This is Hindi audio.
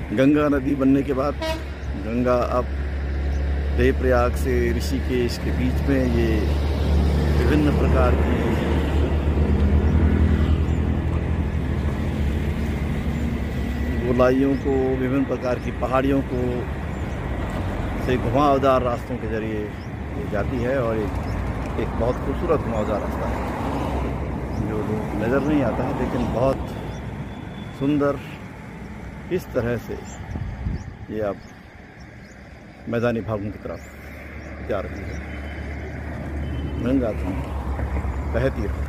गंगा नदी बनने के बाद गंगा अब देवप्रयाग से ऋषिकेश के बीच में ये विभिन्न प्रकार की गोलाइयों को, विभिन्न प्रकार की पहाड़ियों को से घुमावदार रास्तों के जरिए ये जाती है और एक बहुत खूबसूरत घुमावदार रास्ता है जो नज़र नहीं आता है, लेकिन बहुत सुंदर इस तरह से ये अब मैदानी भागों की तरफ जा रही है। गंगा बहती है।